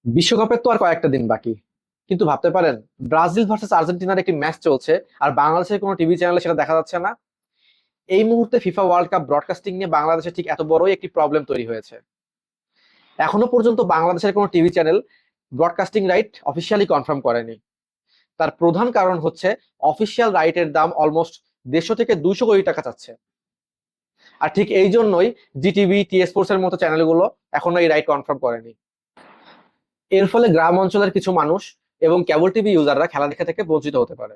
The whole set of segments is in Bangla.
বিশ্বকাপের তো আর কয়েকটা দিন বাকি, কিন্তু ভাবতে পারেন ব্রাজিল ভার্সেস আর্জেন্টিনার একটি ম্যাচ চলছে আর বাংলাদেশের কোনো টিভি চ্যানেলে সেটা দেখা যাচ্ছে না। এই মুহূর্তে ফিফা ওয়ার্ল্ড কাপ ব্রডকাস্টিং নিয়ে বাংলাদেশে ঠিক এত বড়ই একটি প্রবলেম তৈরি হয়েছে। এখনো পর্যন্ত বাংলাদেশের কোনো TV channel broadcasting right officially confirm করেনি। তার প্রধান কারণ হচ্ছে অফিসিয়াল রাইটের দাম অলমোস্ট 150 থেকে 200 কোটি টাকা চাচ্ছে। আর ঠিক এই জন্যই জিটিভি, টি স্পোর্টস এর মতো চ্যানেলগুলো এখনো এই রাইট কনফার্ম করেনি। এর ফলে গ্রাম অঞ্চলের কিছু মানুষ এবং কেবল টিভি ইউজাররা খেলা দেখা থেকে বঞ্চিত হতে পারে।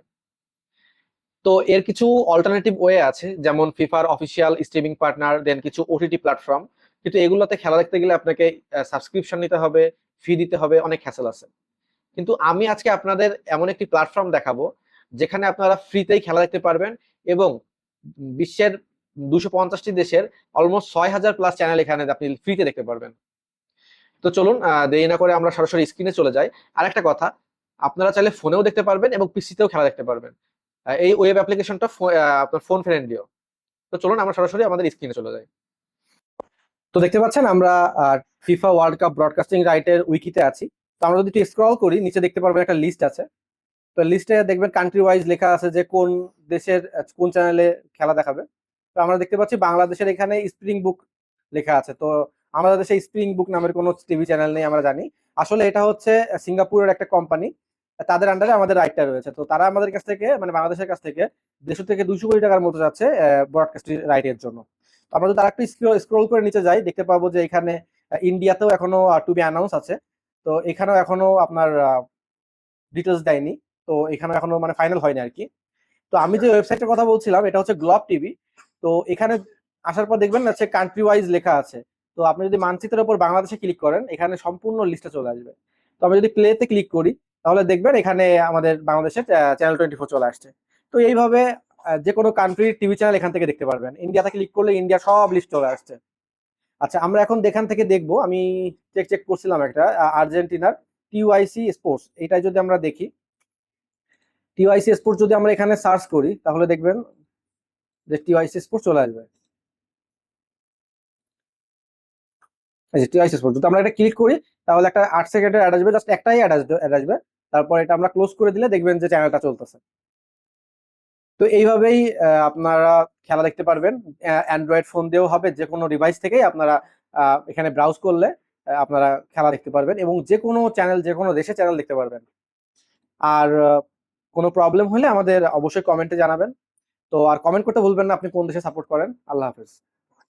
তো এর কিছু অল্টারনেটিভ ওয়ে আছে, যেমন ফিফার অফিসিয়াল স্ট্রিমিং পার্টনার, দেন কিছু ওটিটি প্ল্যাটফর্ম। কিন্তু এগুলোতে খেলা দেখতে গেলে আপনাকে সাবস্ক্রিপশন নিতে হবে, ফি দিতে হবে, অনেক হ্যাসেল আছে। কিন্তু আমি আজকে আপনাদের এমন একটি প্ল্যাটফর্ম দেখাবো যেখানে আপনারা ফ্রিতেই খেলা দেখতে পারবেন এবং বিশ্বের 250টি দেশের অলমোস্ট 6000+ চ্যানেল এখানে আপনি ফ্রিতে দেখতে পারবেন। তো চলুন দেরি না করে আমরা সরাসরি স্ক্রিনে চলে যাই। আর একটা কথা, আপনারা চাইলে ফোনেও দেখতে পারবেন এবং পিসিতেও খেলা দেখতে পারবেন। এই ওয়েব অ্যাপ্লিকেশনটা আপনার ফোন ফ্রেন্ডলিও। তো চলুন আমরা সরাসরি আমাদের স্ক্রিনে চলে যাই। তো দেখতে পাচ্ছেন আমরা ফিফা ওয়ার্ল্ড কাপ ব্রডকাস্টিং রাইটের উইকিতে আছি। তো আমরা যদি একটু স্ক্রল করি, নিচে দেখতে পারবেন একটা লিস্ট আছে। তো লিস্টে দেখবেন কান্ট্রি ওয়াইজ লেখা আছে যে কোন দেশের কোন চ্যানেলে খেলা দেখাবে। তো আমরা দেখতে পাচ্ছি বাংলাদেশের এখানে স্প্রিং বুক লেখা আছে। তো আমাদের দেশে স্প্রিং বুক নামের কোনো টিভি চ্যানেল নেই, আমরা জানি। আসলে এটা হচ্ছে সিঙ্গাপুরের একটা কোম্পানি, তাদের আন্ডারে আমাদের রাইটটা রয়েছে। তো তারা আমাদের কাছ থেকে, মানে বাংলাদেশের কাছ থেকে 150 থেকে 200 কোটি টাকার মতো যাচ্ছে ব্রডকাস্টিং রাইটের জন্য। তো আমরা যদি আরেকটু স্ক্রল করে নিচে যাই, দেখতে পাবো যে এখানে ইন্ডিয়াতেও এখনো টু বি অ্যানাউন্স আছে। তো এখানেও এখনো আপনার ডিটেলস দেয়নি। তো এখানে এখনো মানে ফাইনাল হয়নি আর কি। তো আমি যে ওয়েবসাইটের কথা বলছিলাম এটা হচ্ছে গ্লোব টিভি। তো এখানে আসার পর দেখবেন হচ্ছে কান্ট্রি ওয়াইজ লেখা আছে। তো আপনি যদি মানচিত্রের উপর বাংলাদেশে ক্লিক করেন, এখানে সম্পূর্ণ লিস্টে চলে আসবে। তো আমি যদি প্লেতে ক্লিক করি, তাহলে দেখবেন এখানে আমাদের বাংলাদেশের চ্যানেল 24 চলে আসছে। তো এইভাবে যে কোনো কান্ট্রির টিভি চ্যানেল এখান থেকে দেখতে পারবেন। ইন্ডিয়াতে ক্লিক করলে ইন্ডিয়া সব লিস্ট চলে আসছে। আচ্ছা, আমরা এখন এখান থেকে দেখবো। আমি চেক চেক করছিলাম একটা আর্জেন্টিনার টিওয়াইসি স্পোর্টস, এটাই যদি আমরা দেখি, টিওয়াইসি স্পোর্টস যদি আমরা এখানে সার্চ করি, তাহলে দেখবেন যে টিওয়াইসি স্পোর্টস চলে আসবে। এই যে টিওয়াইসি স্পোর্টস, যদি আমরা এটা ক্লিক করি, তাহলে একটা 8 সেকেন্ডের অ্যাড আসবে, জাস্ট একটাই অ্যাড আসবে। তারপর এটা আমরা ক্লোজ করে দিলে দেখবেন যে চ্যানেলটা চলতেছে। তো এইভাবেই আপনারা খেলা দেখতে পারবেন। অ্যান্ড্রয়েড ফোন দিয়েও হবে, যে কোনো ডিভাইস থেকেই আপনারা এখানে ব্রাউজ করলে আপনারা খেলা দেখতে পারবেন এবং যে কোনো চ্যানেল, যে কোনো দেশে চ্যানেল দেখতে পারবেন। আর কোনো প্রবলেম হলে আমাদের অবশ্যই কমেন্টে জানাবেন। তো আর কমেন্ট করতে ভুলবেন না আপনি কোন দেশে সাপোর্ট করেন। আল্লাহ হাফেজ।